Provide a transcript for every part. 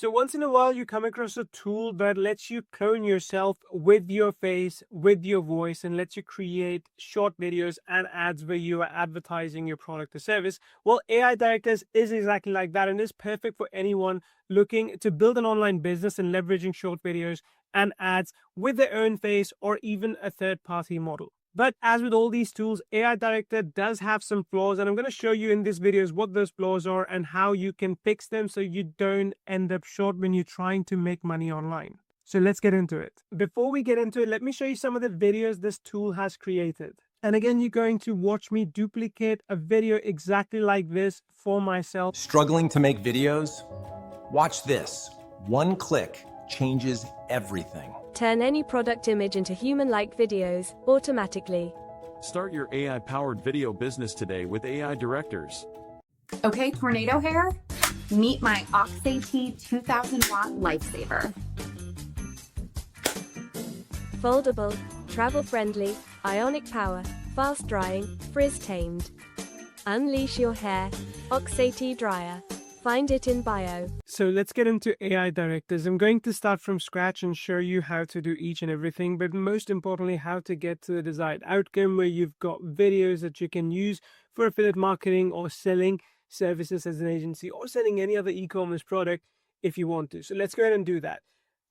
So once in a while, you come across a tool that lets you clone yourself with your face, with your voice, and lets you create short videos and ads where you are advertising your product or service. Well, AI Directors is exactly like that and is perfect for anyone looking to build an online business and leveraging short videos and ads with their own face or even a third-party model. But as with all these tools, AI Director does have some flaws, and I'm going to show you in this videos what those flaws are and how you can fix them so you don't end up short when you're trying to make money online. So let's get into it. Before we get into it, let me show you some of the videos this tool has created. And again, you're going to watch me duplicate a video exactly like this for myself. Struggling to make videos? Watch this. One click changes everything. Turn any product image into human-like videos automatically. Start your AI-powered video business today with AIDirectors. Okay, tornado hair, meet my OxAT 2000 watt lifesaver. Foldable, travel-friendly, ionic power, fast-drying, frizz-tamed. Unleash your hair, OxAT dryer. Find it in bio. So let's get into AI Directors. I'm going to start from scratch and show you how to do each and everything, but most importantly, how to get to the desired outcome where you've got videos that you can use for affiliate marketing or selling services as an agency or selling any other e-commerce product if you want to. So let's go ahead and do that.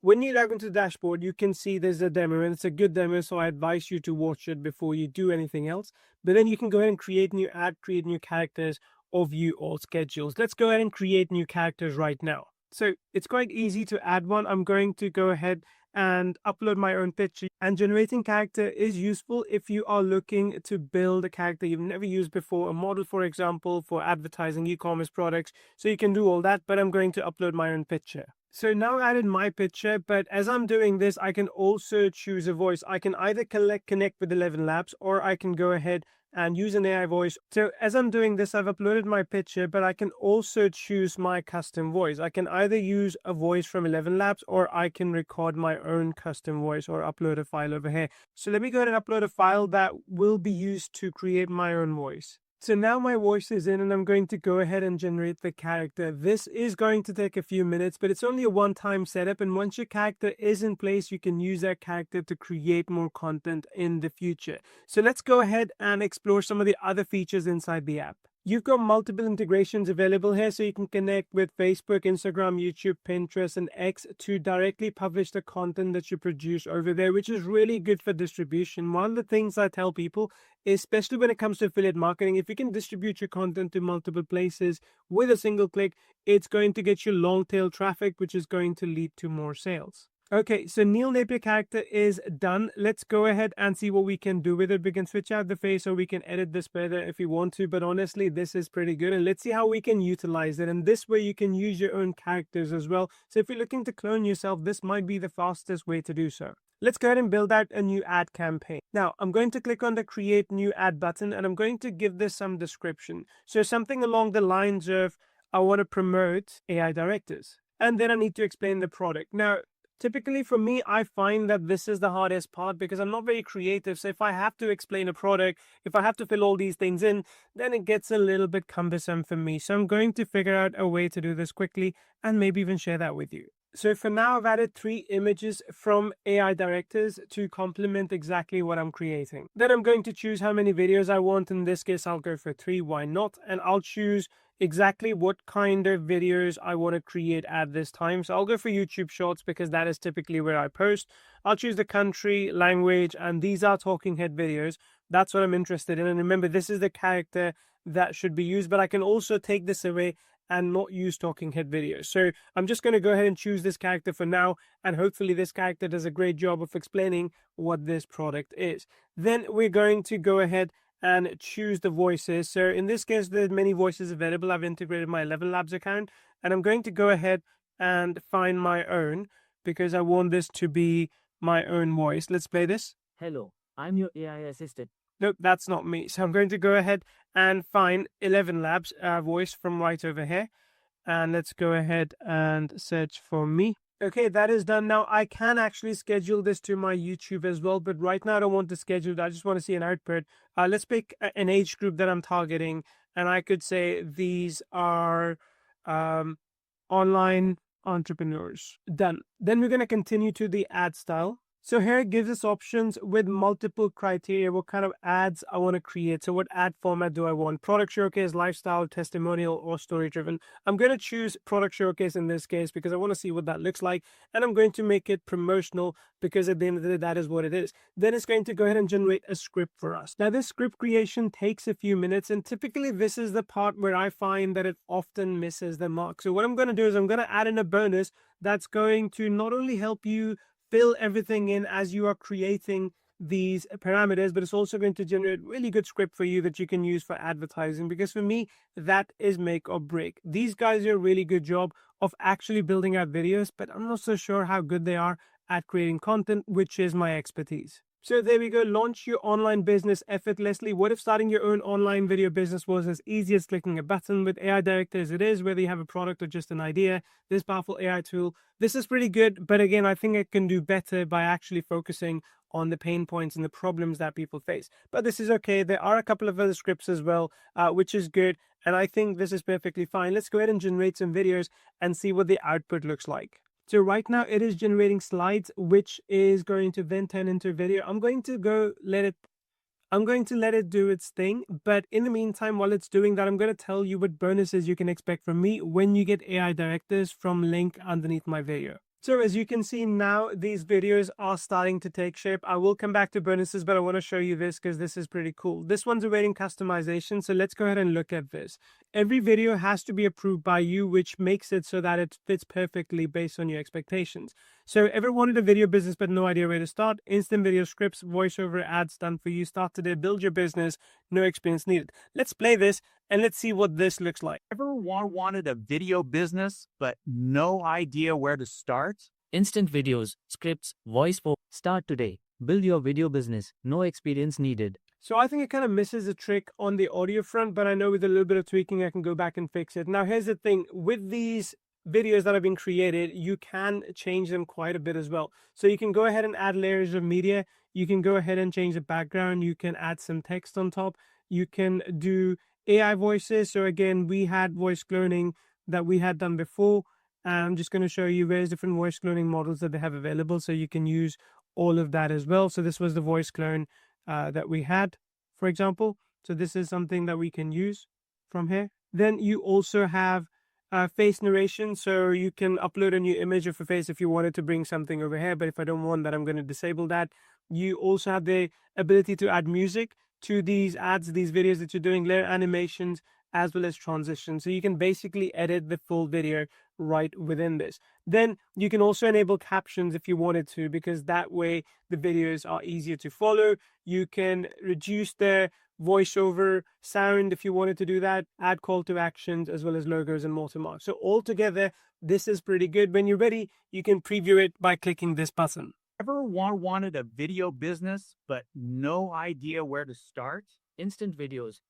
When you log into the dashboard, you can see there's a demo, and it's a good demo, so I advise you to watch it before you do anything else. But then you can go ahead and create new ad, create new characters, or view all schedules. Let's go ahead and create new characters right now. So it's quite easy to add one. I'm going to go ahead and upload my own picture. And generating character is useful if you are looking to build a character you've never used before, a model, for example, for advertising e-commerce products. So you can do all that, but I'm going to upload my own picture. So now I added my picture, but as I'm doing this, I can also choose a voice. I can either connect with 11 Labs, or I can go ahead and use an AI voice. So as I'm doing this, I've uploaded my picture, but I can also choose my custom voice. I can either use a voice from 11 Labs, or I can record my own custom voice or upload a file over here. So let me go ahead and upload a file that will be used to create my own voice. So now my voice is in, and I'm going to go ahead and generate the character. This is going to take a few minutes, but it's only a one-time setup. And once your character is in place, you can use that character to create more content in the future. So let's go ahead and explore some of the other features inside the app. You've got multiple integrations available here, so you can connect with Facebook, Instagram, YouTube, Pinterest, and X to directly publish the content that you produce over there, which is really good for distribution. One of the things I tell people, especially when it comes to affiliate marketing, if you can distribute your content to multiple places with a single click, it's going to get you long tail traffic, which is going to lead to more sales. Okay, so Neil Napier character is done. Let's go ahead and see what we can do with it. We can switch out the face, or we can edit this better if you want to, but honestly, this is pretty good. And let's see how we can utilize it. And this way you can use your own characters as well. So if you're looking to clone yourself, this might be the fastest way to do so. Let's go ahead and build out a new ad campaign. Now, I'm going to click on the Create New Ad button, and I'm going to give this some description. So something along the lines of, I want to promote AI Directors. And then I need to explain the product. Now, typically for me, I find that this is the hardest part because I'm not very creative. So if I have to explain a product, if I have to fill all these things in, then it gets a little bit cumbersome for me. So I'm going to figure out a way to do this quickly and maybe even share that with you. So for now, I've added 3 images from AI Directors to complement exactly what I'm creating. Then I'm going to choose how many videos I want. In this case, I'll go for 3. Why not? And I'll choose exactly what kind of videos I want to create at this time. So I'll go for YouTube Shorts because that is typically where I post. I'll choose the country, language, and these are talking head videos. That's what I'm interested in. And remember, this is the character that should be used, but I can also take this away and not use talking head videos. So I'm just going to go ahead and choose this character for now, and hopefully this character does a great job of explaining what this product is. Then we're going to go ahead and choose the voices. So in this case, there's many voices available. I've integrated my 11 Labs account, and I'm going to go ahead and find my own because I want this to be my own voice. Let's play this. Hello, I'm your AI assistant. Nope, that's not me. So I'm going to go ahead and find 11 Labs voice from right over here. And let's go ahead and search for me. Okay, that is done. Now I can actually schedule this to my YouTube as well, but right now I don't want to schedule it. I just want to see an output. Let's pick an age group that I'm targeting. And I could say these are online entrepreneurs. Done. Then we're going to continue to the ad style. So here it gives us options with multiple criteria, what kind of ads I want to create. So what ad format do I want? Product showcase, lifestyle, testimonial, or story driven. I'm going to choose product showcase in this case because I want to see what that looks like. And I'm going to make it promotional because at the end of the day, that is what it is. Then it's going to go ahead and generate a script for us. Now this script creation takes a few minutes, and typically this is the part where I find that it often misses the mark. So what I'm going to do is I'm going to add in a bonus that's going to not only help you fill everything in as you are creating these parameters, but it's also going to generate really good script for you that you can use for advertising, because for me, that is make or break. These guys do a really good job of actually building out videos, but I'm not so sure how good they are at creating content, which is my expertise. So there we go. Launch your online business effortlessly. What if starting your own online video business was as easy as clicking a button? With AI Directors, it is, whether you have a product or just an idea. This powerful AI tool, this is pretty good. But again, I think it can do better by actually focusing on the pain points and the problems that people face. But this is okay. There are a couple of other scripts as well, which is good. And I think this is perfectly fine. Let's go ahead and generate some videos and see what the output looks like. So right now it is generating slides, which is going to then turn into a video. I'm going to let it do its thing. But in the meantime, while it's doing that, I'm going to tell you what bonuses you can expect from me when you get AI Directors from link underneath my video. So as you can see now, these videos are starting to take shape. I will come back to bonuses, but I want to show you this because this is pretty cool. This one's awaiting customization. So let's go ahead and look at this. Every video has to be approved by you, which makes it so that it fits perfectly based on your expectations. So ever wanted a video business but no idea where to start? Instant video scripts, voiceover ads done for you. Start today, build your business, no experience needed. Let's play this and let's see what this looks like. Ever wanted a video business but no idea where to start? Instant videos, scripts, voice for start today. Build your video business. No experience needed. So I think it kind of misses a trick on the audio front, but I know with a little bit of tweaking, I can go back and fix it. Now, here's the thing. With these videos that have been created, you can change them quite a bit as well. So you can go ahead and add layers of media. You can go ahead and change the background. You can add some text on top. You can do AI voices. So again, we had voice cloning that we had done before. I'm just going to show you various different voice cloning models that they have available. So you can use all of that as well. So this was the voice clone that we had, for example. So this is something that we can use from here. Then you also have face narration. So you can upload a new image of a face if you wanted to bring something over here. But if I don't want that, I'm going to disable that. You also have the ability to add music to these ads, these videos that you're doing, layer animations, as well as transitions. So you can basically edit the full video right within this. Then you can also enable captions if you wanted to, because that way the videos are easier to follow. You can reduce the voiceover sound if you wanted to do that, add call to actions, as well as logos and watermarks. So altogether, this is pretty good. When you're ready, you can preview it by clicking this button. Ever wanted a video business but no idea where to start? Instant videos.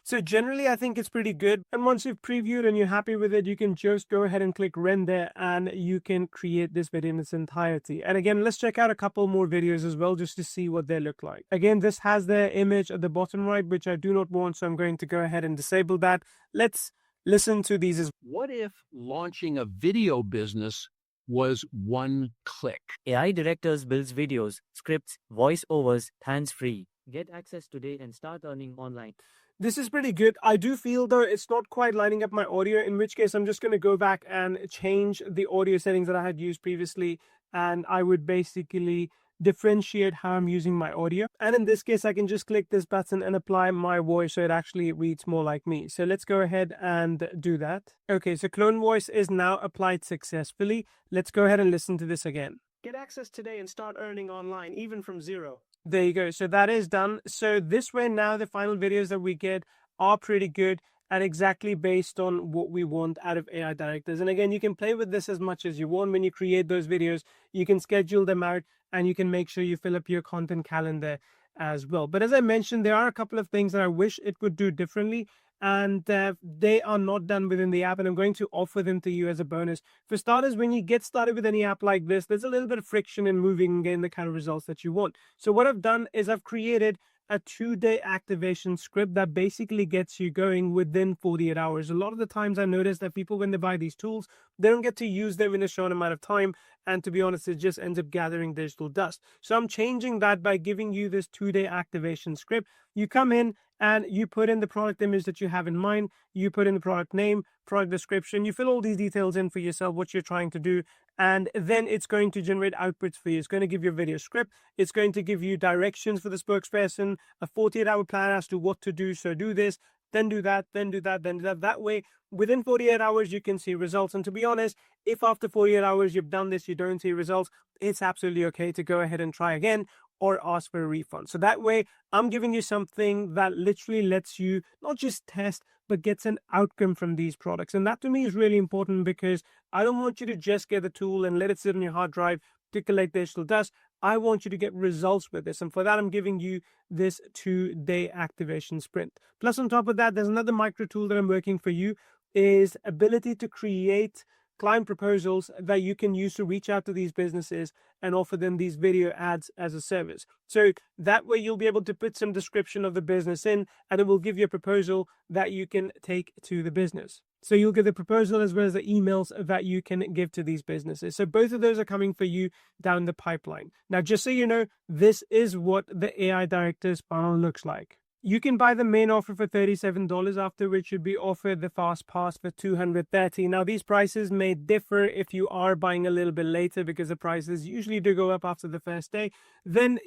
So generally, I think it's pretty good. And once you've previewed and you're happy with it, you can just go ahead and click render and you can create this video in its entirety. And again, let's check out a couple more videos as well, just to see what they look like. Again, this has the image at the bottom right, which I do not want. So I'm going to go ahead and disable that. Let's listen to these as well. What if launching a video business was one click? AIDirectors builds videos, scripts, voiceovers, hands-free. Get access today and start earning online. This is pretty good. I do feel though it's not quite lining up my audio, in which case I'm just going to go back and change the audio settings that I had used previously, and I would basically differentiate how I'm using my audio. And in this case, I can just click this button and apply my voice so it actually reads more like me. So let's go ahead and do that. Okay, so clone voice is now applied successfully. Let's go ahead and listen to this again. Get access today and start earning online, even from zero. There you go. So that is done. So this way now the final videos that we get are pretty good and exactly based on what we want out of AI Directors. And again, you can play with this as much as you want. When you create those videos, you can schedule them out and you can make sure you fill up your content calendar as well. But as I mentioned, there are a couple of things that I wish it would do differently, and they are not done within the app, and I'm going to offer them to you as a bonus. For starters, when you get started with any app like this, there's a little bit of friction in moving and getting the kind of results that you want. So what I've done is I've created a 2-day activation script that basically gets you going within 48 hours. A lot of the times I notice that people, when they buy these tools, they don't get to use them in a short amount of time. And to be honest, it just ends up gathering digital dust. So I'm changing that by giving you this 2-day activation script. You come in and you put in the product image that you have in mind, you put in the product name, product description, you fill all these details in for yourself, what you're trying to do, and then it's going to generate outputs for you. It's going to give you a video script, it's going to give you directions for the spokesperson, a 48-hour plan as to what to do. So do this, then do that, then do that, then do that. That way, within 48 hours, you can see results. And to be honest, if after 48 hours you've done this, you don't see results, it's absolutely okay to go ahead and try again or ask for a refund. So that way, I'm giving you something that literally lets you not just test, but gets an outcome from these products. And that to me is really important, because I don't want you to just get the tool and let it sit on your hard drive to collect digital dust. I want you to get results with this. And for that, I'm giving you this 2-day activation sprint. Plus, on top of that, there's another micro tool that I'm working for you, is ability to create client proposals that you can use to reach out to these businesses and offer them these video ads as a service. So that way you'll be able to put some description of the business in, and it will give you a proposal that you can take to the business. So you'll get the proposal as well as the emails that you can give to these businesses. So both of those are coming for you down the pipeline. Now, just so you know, this is what the AIDirectors funnel looks like. You can buy the main offer for $37, after which you'd be offered the fast pass for $230. Now, these prices may differ if you are buying a little bit later, because the prices usually do go up after the first day. Then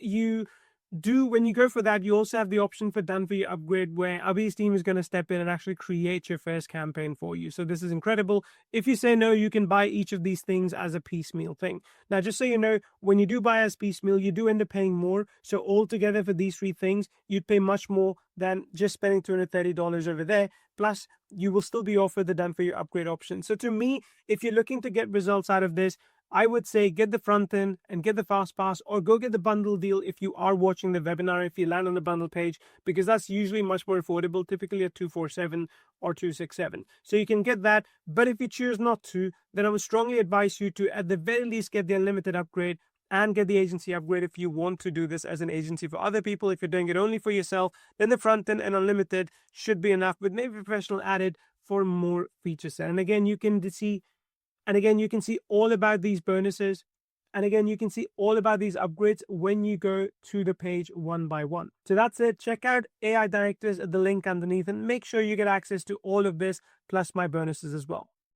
when you go for that, you also have the option for done for you upgrade, where Abhi's team is going to step in and actually create your first campaign for you. So this is incredible. If you say no, you can buy each of these things as a piecemeal thing. Now, just so you know, when you do buy as piecemeal, you do end up paying more. So altogether for these 3 things, you'd pay much more than just spending $230 over there. Plus, you will still be offered the done for you upgrade option. So to me, if you're looking to get results out of this, I would say get the front end and get the fast pass, or go get the bundle deal if you are watching the webinar, if you land on the bundle page, because that's usually much more affordable, typically at $247 or $267. So you can get that. But if you choose not to, then I would strongly advise you to at the very least get the unlimited upgrade and get the agency upgrade if you want to do this as an agency for other people. If you're doing it only for yourself, then the front end and unlimited should be enough, with maybe professional added for more features. And again, you can see all about these bonuses. And again, you can see all about these upgrades when you go to the page one by one. So that's it. Check out AIDirectors at the link underneath, and make sure you get access to all of this, plus my bonuses as well.